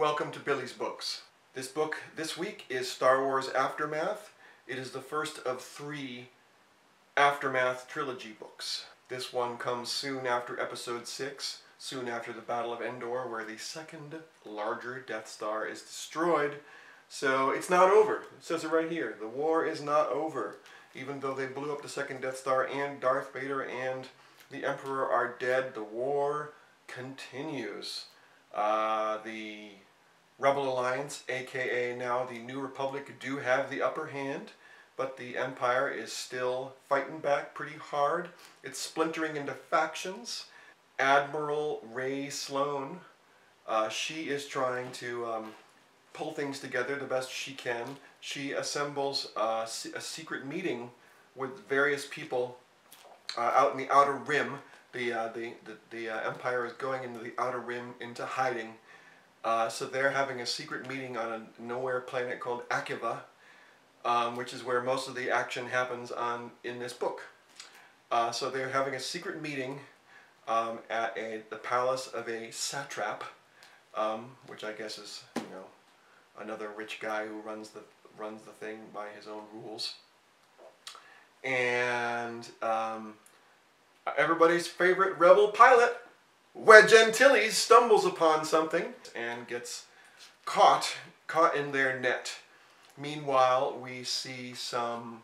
welcome to Billy's Books. This book this week is Star Wars Aftermath. It is the first of 3 Aftermath trilogy books. This one comes soon after Episode 6, soon after the Battle of Endor, where the second larger Death Star is destroyed. So it's not over. It says it right here. The war is not over. Even though they blew up the second Death Star and Darth Vader and the Emperor are dead, the war continues. The Rebel Alliance, aka now the New Republic, do have the upper hand, but the Empire is still fighting back pretty hard. It's splintering into factions. Admiral Ray Sloan, she is trying to pull things together the best she can. She assembles a secret meeting with various people out in the Outer Rim. The Empire is going into the Outer Rim, into hiding. So they're having a secret meeting on a nowhere planet called Akiva, which is where most of the action happens in this book. So they're having a secret meeting at the palace of a satrap, which I guess is, another rich guy who runs the thing by his own rules. And everybody's favorite rebel pilot, Wedge Antilles, stumbles upon something and gets caught in their net. Meanwhile, we see some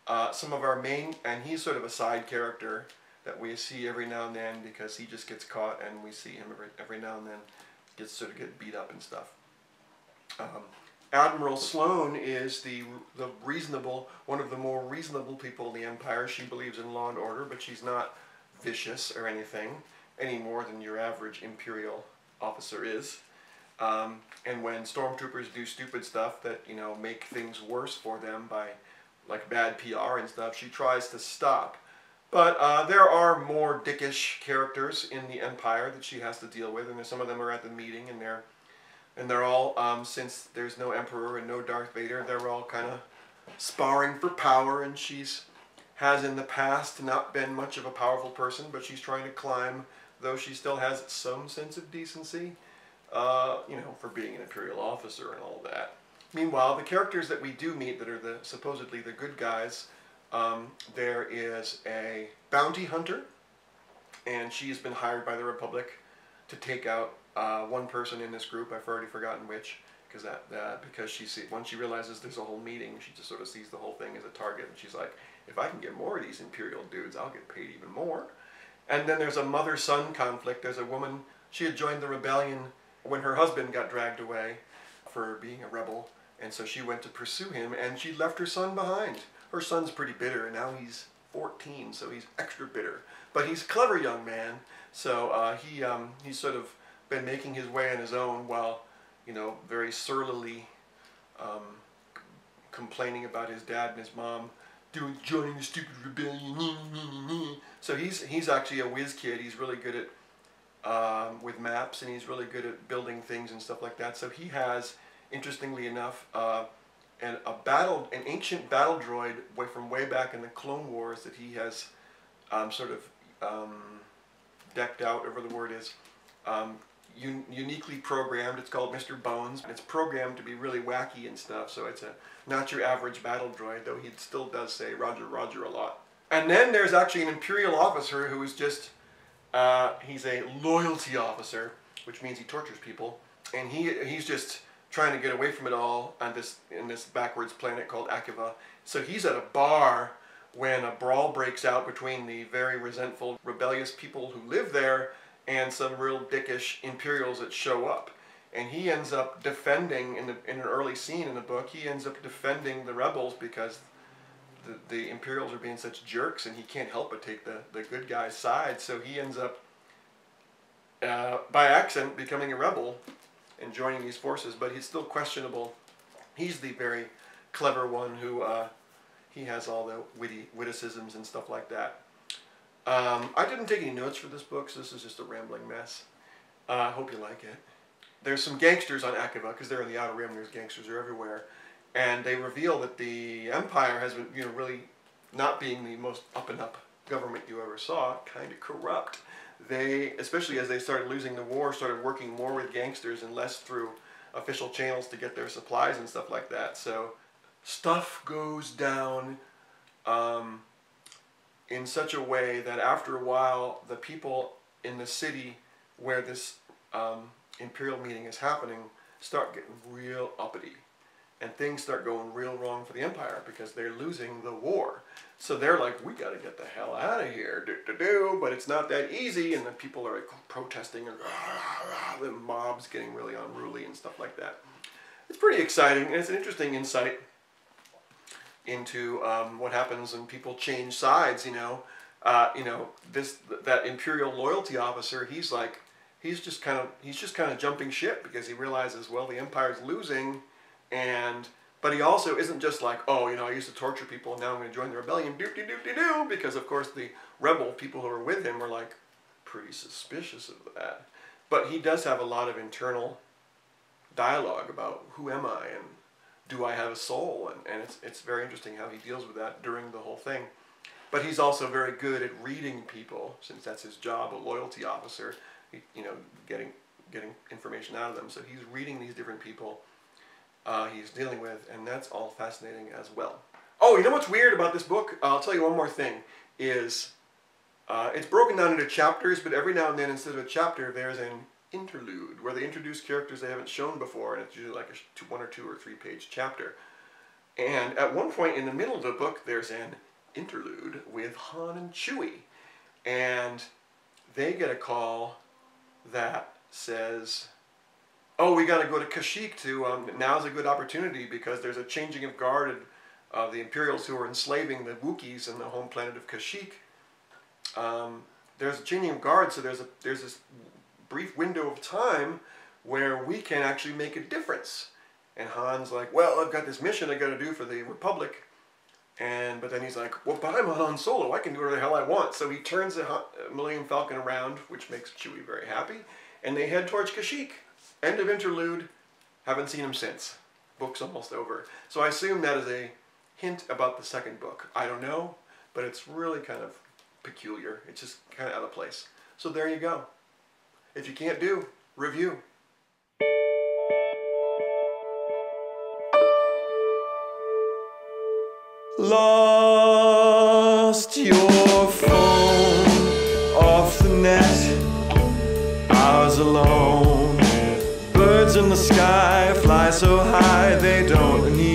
of our main, and he's sort of a side character that we see every now and then because he just gets caught, and we see him every now and then get beat up and stuff. Admiral Sloan is one of the more reasonable people in the Empire. She believes in law and order, but she's not vicious or anything, any more than your average Imperial officer is. And when stormtroopers do stupid stuff that, make things worse for them by, like, bad PR and stuff, she tries to stop. But there are more dickish characters in the Empire that she has to deal with, and some of them are at the meeting, and they're all, since there's no Emperor and no Darth Vader, they're all kind of sparring for power, and has in the past not been much of a powerful person, but she's trying to climb, though she still has some sense of decency, for being an Imperial officer and all that. Meanwhile, the characters that we do meet that are supposedly the good guys, there is a bounty hunter, and she has been hired by the Republic to take out one person in this group. I've already forgotten which, because once she realizes there's a whole meeting, she just sort of sees the whole thing as a target, and she's like, if I can get more of these Imperial dudes, I'll get paid even more. And then there's a mother-son conflict. There's a woman, she had joined the rebellion when her husband got dragged away for being a rebel, and so she went to pursue him, and she left her son behind. Her son's pretty bitter, and now he's 14, so he's extra bitter. But he's a clever young man, so he's sort of been making his way on his own while, very surlily complaining about his dad and his mom joining the stupid rebellion. So he's actually a whiz kid. He's really good at with maps, and he's really good at building things and stuff like that. So he has, interestingly enough, an ancient battle droid from way back in the Clone Wars that he has decked out, whatever the word is, uniquely programmed. It's called Mr. Bones, and it's programmed to be really wacky and stuff, so it's not your average battle droid, though he still does say Roger, Roger a lot. And then there's actually an Imperial officer who is just, he's a loyalty officer, which means he tortures people, and he's just trying to get away from it all in this backwards planet called Akiva. So he's at a bar when a brawl breaks out between the very resentful, rebellious people who live there and some real dickish Imperials that show up. And he ends up defending, in an early scene in the book, he ends up defending the rebels because the Imperials are being such jerks, and he can't help but take the good guy's side. So he ends up, by accident, becoming a rebel and joining these forces, but he's still questionable. He's the very clever one who, he has all the witticisms and stuff like that. I didn't take any notes for this book, so this is just a rambling mess. I hope you like it. There's some gangsters on Akiva, because they're in the Outer Rim, there's gangsters are everywhere. And they reveal that the Empire has been, really not being the most up-and-up government you ever saw, kind of corrupt. They, especially as they started losing the war, started working more with gangsters and less through official channels to get their supplies and stuff like that. So stuff goes down in such a way that after a while, the people in the city where this Imperial meeting is happening start getting real uppity. And things start going real wrong for the Empire because they're losing the war. So they're like, we got to get the hell out of here, but it's not that easy, and the people are like protesting, and the mob's getting really unruly and stuff like that. It's pretty exciting, and it's an interesting insight into what happens when people change sides. That Imperial loyalty officer, he's just kind of jumping ship because he realizes, well, the Empire's losing. But he also isn't just like, oh, I used to torture people and now I'm going to join the rebellion, because of course the rebel people who are with him are like pretty suspicious of that. But he does have a lot of internal dialogue about who am I and do I have a soul, and it's very interesting how he deals with that during the whole thing. But he's also very good at reading people, since that's his job, a loyalty officer, getting information out of them. So he's reading these different people he's dealing with, and that's all fascinating as well. Oh, you know what's weird about this book? I'll tell you one more thing, is it's broken down into chapters, but every now and then instead of a chapter there's an interlude where they introduce characters they haven't shown before, and it's usually like a 1 or 2 or 3 page chapter. And at one point in the middle of the book there's an interlude with Han and Chewie, and they get a call that says, oh, we got to go to Kashyyyk now's a good opportunity because there's a changing of guard of the Imperials who are enslaving the Wookiees in the home planet of Kashyyyk. There's a changing of guard, so there's this brief window of time where we can actually make a difference. And Han's like, well, I've got this mission I got to do for the Republic. But then he's like, well, but I'm Han Solo, I can do whatever the hell I want. So he turns the Millennium Falcon around, which makes Chewie very happy, and they head towards Kashyyyk. End of interlude. Haven't seen him since. Book's almost over. So I assume that is a hint about the second book. I don't know, but it's really kind of peculiar. It's just kind of out of place. So there you go. If you can't do, review. Lost your phone off the net. I was alone. Birds in the sky fly so high they don't need